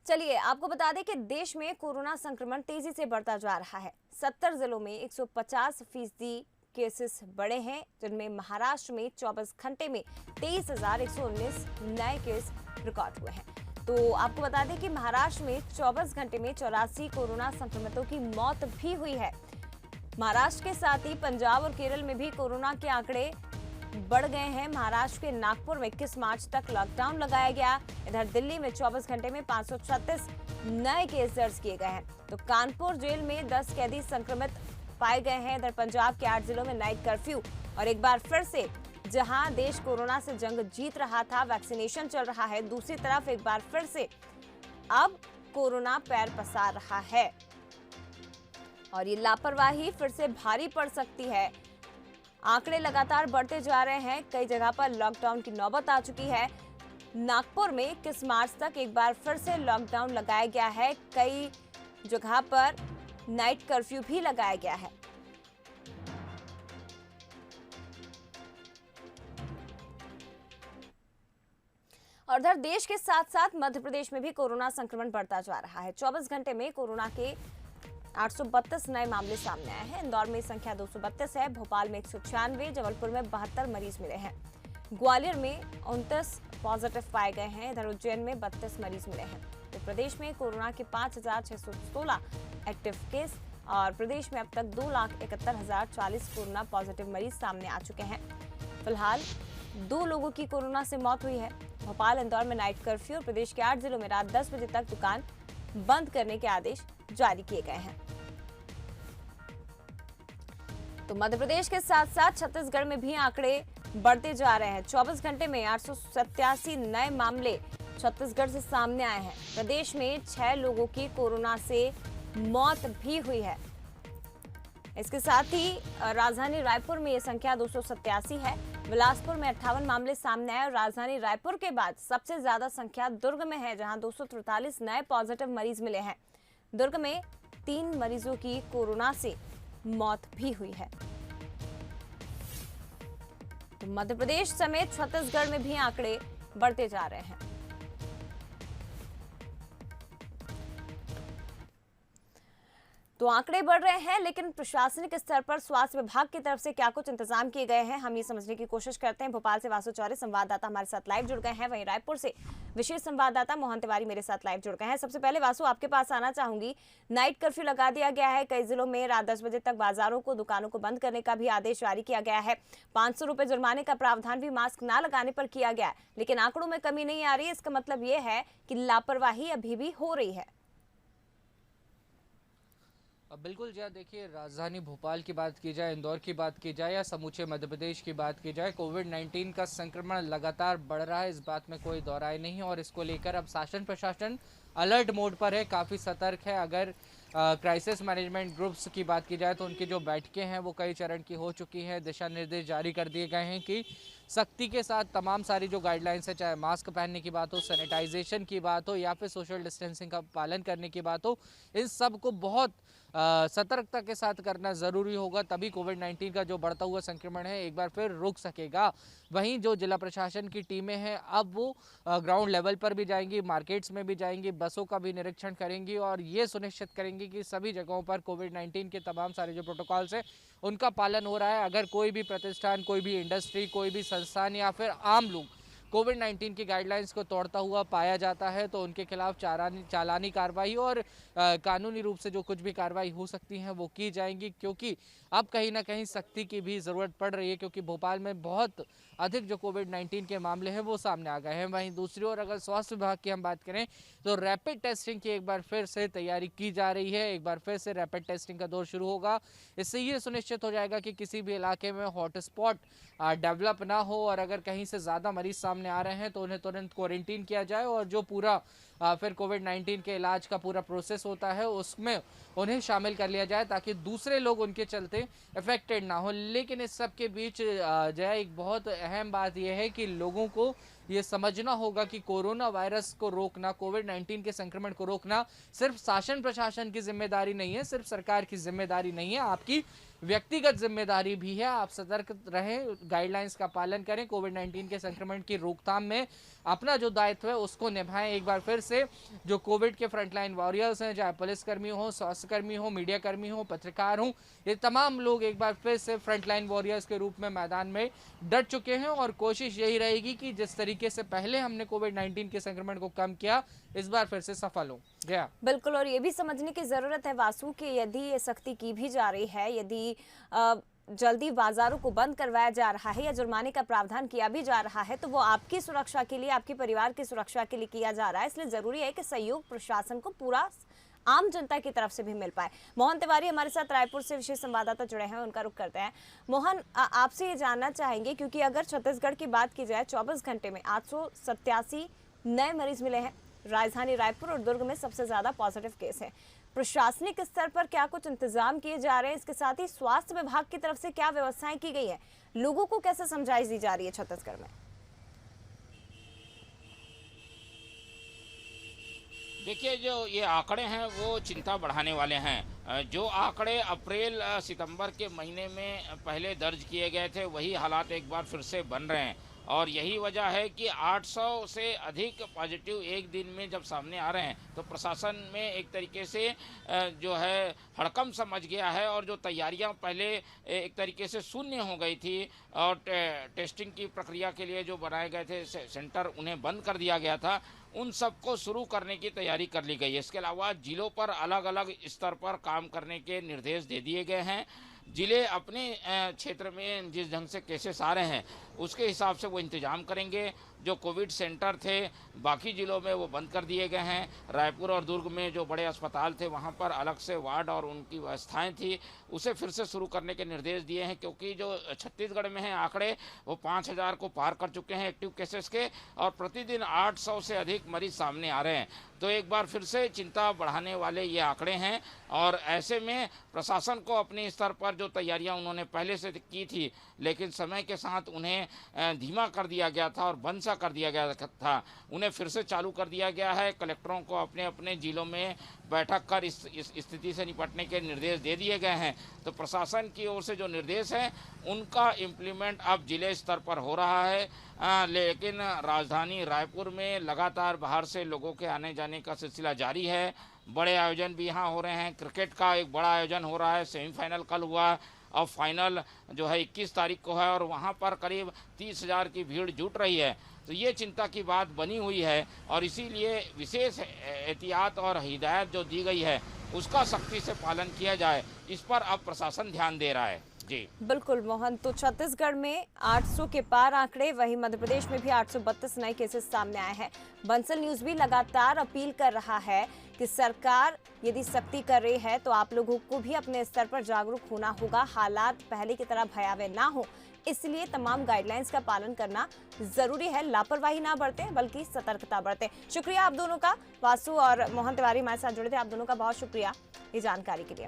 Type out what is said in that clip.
चलिए आपको बता दें कि देश में कोरोना संक्रमण तेजी से बढ़ता जा रहा है। 70 जिलों में 150% केसेस बढ़े हैं, जिनमें महाराष्ट्र में 24 घंटे में 23,119 नए केस रिकॉर्ड हुए हैं। तो आपको बता दें कि महाराष्ट्र में 24 घंटे में 84 कोरोना संक्रमितों की मौत भी हुई है। महाराष्ट्र के साथ ही पंजाब और केरल में भी कोरोना के आंकड़े बढ़ गए हैं। महाराष्ट्र के नागपुर में 21 मार्च तक लॉकडाउन लगाया गया। इधर दिल्ली में 24 घंटे में 536 नए केस दर्ज किए गए हैं। तो कानपुर जेल में 10 कैदी संक्रमित पाए गए हैं। इधर पंजाब के 8 जिलों में नाइट कर्फ्यू और एक बार फिर से जहां देश कोरोना से जंग जीत रहा था, वैक्सीनेशन चल रहा है, दूसरी तरफ एक बार फिर से अब कोरोना पैर पसार रहा है और ये लापरवाही फिर से भारी पड़ सकती है। आंकड़े लगातार बढ़ते जा रहे हैं। कई जगह पर लॉकडाउन की नौबत आ चुकी है। नागपुर में 21 मार्च तक एक बार फिर से लॉकडाउन लगाया गया है। कई जगह पर नाइट कर्फ्यू भी लगाया गया है। और उधर देश के साथ साथ मध्य प्रदेश में भी कोरोना संक्रमण बढ़ता जा रहा है। 24 घंटे में कोरोना के 832 नए मामले सामने आए हैं। इंदौर में संख्या 232 है, भोपाल में 196, जबलपुर में 72 मरीज मिले हैं, ग्वालियर में 29 पॉजिटिव पाए गए हैं। इधर उज्जैन में 32 मरीज मिले हैं। तो प्रदेश में कोरोना के 5,616 एक्टिव केस और प्रदेश में अब तक 2,71,040 कोरोना पॉजिटिव मरीज सामने आ चुके हैं। फिलहाल 2 लोगों की कोरोना से मौत हुई है। भोपाल, इंदौर में नाइट कर्फ्यू और प्रदेश के 8 जिलों में रात 10 बजे तक दुकान बंद करने के आदेश जारी किए गए हैं। तो मध्य प्रदेश के साथ साथ छत्तीसगढ़ में भी आंकड़े बढ़ते जा रहे हैं। 24 घंटे में 887 नए मामले छत्तीसगढ़ से सामने आए हैं। प्रदेश में 6 लोगों की कोरोना से मौत भी हुई है। इसके साथ ही राजधानी रायपुर में यह संख्या 287 है। बिलासपुर में 58 मामले सामने आए और राजधानी रायपुर के बाद सबसे ज्यादा संख्या दुर्ग में है, जहां 243 नए पॉजिटिव मरीज मिले हैं। दुर्ग में 3 मरीजों की कोरोना से मौत भी हुई है। तो मध्य प्रदेश समेत छत्तीसगढ़ में भी आंकड़े बढ़ते जा रहे हैं। तो आंकड़े बढ़ रहे हैं, लेकिन प्रशासनिक स्तर पर स्वास्थ्य विभाग की तरफ से क्या कुछ इंतजाम किए गए हैं, हम ये समझने की कोशिश करते हैं। भोपाल से वासु चौरे संवाददाता हमारे साथ लाइव जुड़ गए हैं। वहीं रायपुर से विशेष संवाददाता मोहन तिवारी मेरे साथ लाइव जुड़ गए हैं। सबसे पहले वासु, आपके पास आना चाहूंगी। नाइट कर्फ्यू लगा दिया गया है। कई जिलों में रात 10 बजे तक बाजारों को, दुकानों को बंद करने का भी आदेश जारी किया गया है। 500 रुपए जुर्माने का प्रावधान भी मास्क न लगाने पर किया गया है, लेकिन आंकड़ों में कमी नहीं आ रही। इसका मतलब ये है कि लापरवाही अभी भी हो रही है। बिल्कुल जी, देखिए, राजधानी भोपाल की बात की जाए, इंदौर की बात की जाए या समूचे मध्य प्रदेश की बात की जाए, कोविड-19 का संक्रमण लगातार बढ़ रहा है, इस बात में कोई दो राय नहीं है। और इसको लेकर अब शासन प्रशासन अलर्ट मोड पर है, काफ़ी सतर्क है। अगर क्राइसिस मैनेजमेंट ग्रुप्स की बात की जाए तो उनकी जो बैठकें हैं वो कई चरण की हो चुकी हैं। दिशा निर्देश जारी कर दिए गए हैं कि सख्ती के साथ तमाम सारी जो गाइडलाइंस है, चाहे मास्क पहनने की बात हो, सैनिटाइजेशन की बात हो या फिर सोशल डिस्टेंसिंग का पालन करने की बात हो, इन सब को बहुत सतर्कता के साथ करना ज़रूरी होगा। तभी कोविड-19 का जो बढ़ता हुआ संक्रमण है एक बार फिर रुक सकेगा। वहीं जो जिला प्रशासन की टीमें हैं अब वो ग्राउंड लेवल पर भी जाएंगी, मार्केट्स में भी जाएंगी, बसों का भी निरीक्षण करेंगी और ये सुनिश्चित करेंगी कि सभी जगहों पर कोविड-19 के तमाम सारे जो प्रोटोकॉल्स हैं उनका पालन हो रहा है। अगर कोई भी प्रतिष्ठान, कोई भी इंडस्ट्री, कोई भी संस्थान या फिर आम लोग कोविड-19 की गाइडलाइंस को तोड़ता हुआ पाया जाता है तो उनके खिलाफ चालानी कार्रवाई और कानूनी रूप से जो कुछ भी कार्रवाई हो सकती है वो की जाएंगी, क्योंकि अब कहीं ना कहीं सख्ती की भी ज़रूरत पड़ रही है, क्योंकि भोपाल में बहुत अधिक जो कोविड-19 के मामले हैं वो सामने आ गए हैं। वहीं दूसरी ओर अगर स्वास्थ्य विभाग की हम बात करें तो रैपिड टेस्टिंग की एक बार फिर से तैयारी की जा रही है। एक बार फिर से रैपिड टेस्टिंग का दौर शुरू होगा। इससे ये सुनिश्चित हो जाएगा कि किसी भी इलाके में हॉटस्पॉट डेवलप ना हो और अगर कहीं से ज़्यादा मरीज सामने आ रहे हैं तो उन्हें तुरंत क्वारंटीन किया जाए और जो पूरा फिर कोविड-19 के इलाज का पूरा प्रोसेस होता है उसमें उन्हें शामिल कर लिया जाए ताकि दूसरे लोग उनके चलते इफेक्टेड ना हो। लेकिन इस सब के बीच जय, एक बहुत अहम बात यह है कि लोगों को ये समझना होगा कि कोरोना वायरस को रोकना, कोविड-19 के संक्रमण को रोकना सिर्फ शासन प्रशासन की जिम्मेदारी नहीं है, सिर्फ सरकार की जिम्मेदारी नहीं है, आपकी व्यक्तिगत जिम्मेदारी भी है। आप सतर्क रहें, गाइडलाइंस का पालन करें, कोविड-19 के संक्रमण की रोकथाम में अपना जो दायित्व है उसको निभाएं। एक बार फिर से जो कोविड के फ्रंटलाइन वॉरियर्स हैं, चाहे पुलिसकर्मी हो, स्वास्थ्यकर्मी हो, मीडिया कर्मी हो, पत्रकार हो, ये तमाम लोग एक बार फिर से फ्रंटलाइन वॉरियर्स के रूप में मैदान में डट चुके हैं और कोशिश यही रहेगी कि जिस तरीके से पहले हमने कोविड-19 के संक्रमण को कम किया, इस बार फिर से सफल हो। जया बिल्कुल, और ये भी समझने की जरूरत है वासु कि यदि ये सख्ती की भी जा रही है, यदि जल्दी बाजारों को बंद करवाया जा रहा है या जुर्माने का प्रावधान किया भी जा रहा है, तो वो आपकी सुरक्षा के लिए, आपके परिवार की सुरक्षा के लिए किया जा रहा है। इसलिए जरूरी है कि सहयोग प्रशासन को पूरा आम जनता की तरफ से भी मिल पाए। मोहन तिवारी हमारे साथ रायपुर से विशेष संवाददाता जुड़े हैं, उनका रुख करते हैं। मोहन, आपसे ये जानना चाहेंगे क्योंकि अगर छत्तीसगढ़ की बात की जाए, 24 घंटे में 887 नए मरीज मिले हैं। राजधानी रायपुर और दुर्ग में सबसे ज्यादा पॉजिटिव केस है। प्रशासनिक स्तर पर क्या कुछ इंतजाम किए जा रहे हैं? इसके साथ ही स्वास्थ्य विभाग की तरफ से क्या व्यवस्थाएं की गई है? लोगों को कैसे समझाइश दी जा रही है छत्तीसगढ़ में? देखिए, जो ये आंकड़े हैं वो चिंता बढ़ाने वाले हैं। जो आंकड़े अप्रैल सितंबर के महीने में पहले दर्ज किए गए थे, वही हालात एक बार फिर से बन रहे हैं और यही वजह है कि 800 से अधिक पॉजिटिव एक दिन में जब सामने आ रहे हैं तो प्रशासन में एक तरीके से जो है हड़कंप समझ गया है और जो तैयारियां पहले एक तरीके से शून्य हो गई थी और टेस्टिंग की प्रक्रिया के लिए जो बनाए गए थे सेंटर, उन्हें बंद कर दिया गया था, उन सबको शुरू करने की तैयारी कर ली गई है। इसके अलावा जिलों पर अलग अलग स्तर पर काम करने के निर्देश दे दिए गए हैं। जिले अपने क्षेत्र में जिस ढंग से केसेस आ रहे हैं उसके हिसाब से वो इंतजाम करेंगे। जो कोविड सेंटर थे बाकी जिलों में वो बंद कर दिए गए हैं। रायपुर और दुर्ग में जो बड़े अस्पताल थे वहाँ पर अलग से वार्ड और उनकी व्यवस्थाएं थी, उसे फिर से शुरू करने के निर्देश दिए हैं क्योंकि जो छत्तीसगढ़ में हैं आंकड़े वो 5000 को पार कर चुके हैं एक्टिव केसेस के और प्रतिदिन 800 से अधिक मरीज सामने आ रहे हैं। तो एक बार फिर से चिंता बढ़ाने वाले ये आंकड़े हैं और ऐसे में प्रशासन को अपने स्तर पर जो तैयारियां उन्होंने पहले से की थी लेकिन समय के साथ उन्हें धीमा कर दिया गया था और बंद सा कर दिया गया था, उन्हें फिर से चालू कर दिया गया है। कलेक्टरों को अपने अपने जिलों में बैठक कर इस स्थिति से निपटने के निर्देश दे दिए गए हैं। तो प्रशासन की ओर से जो निर्देश हैं उनका इम्प्लीमेंट अब जिले स्तर पर हो रहा है। लेकिन राजधानी रायपुर में लगातार बाहर से लोगों के आने जाने का सिलसिला जारी है। बड़े आयोजन भी यहाँ हो रहे हैं। क्रिकेट का एक बड़ा आयोजन हो रहा है, सेमीफाइनल कल हुआ और फाइनल जो है 21 तारीख को है और वहाँ पर करीब 30,000 की भीड़ जुट रही है। तो ये चिंता की बात बनी हुई है और इसीलिए विशेष एहतियात और हिदायत जो दी गई है उसका सख्ती से पालन किया जाए, इस पर अब प्रशासन ध्यान दे रहा है। जी बिल्कुल मोहन, तो छत्तीसगढ़ में 800 के पार आंकड़े, वहीं मध्य प्रदेश में भी 832 नए केसेस सामने आए हैं। बंसल न्यूज भी लगातार अपील कर रहा है कि सरकार यदि सख्ती कर रही है तो आप लोगों को भी अपने स्तर पर जागरूक होना होगा। हालात पहले की तरह भयावह ना हो, इसलिए तमाम गाइडलाइंस का पालन करना जरूरी है। लापरवाही ना बरतें बल्कि सतर्कता बरतें। शुक्रिया आप दोनों का, वासु और मोहन तिवारी हमारे साथ जुड़े थे। आप दोनों का बहुत शुक्रिया ये जानकारी के लिए।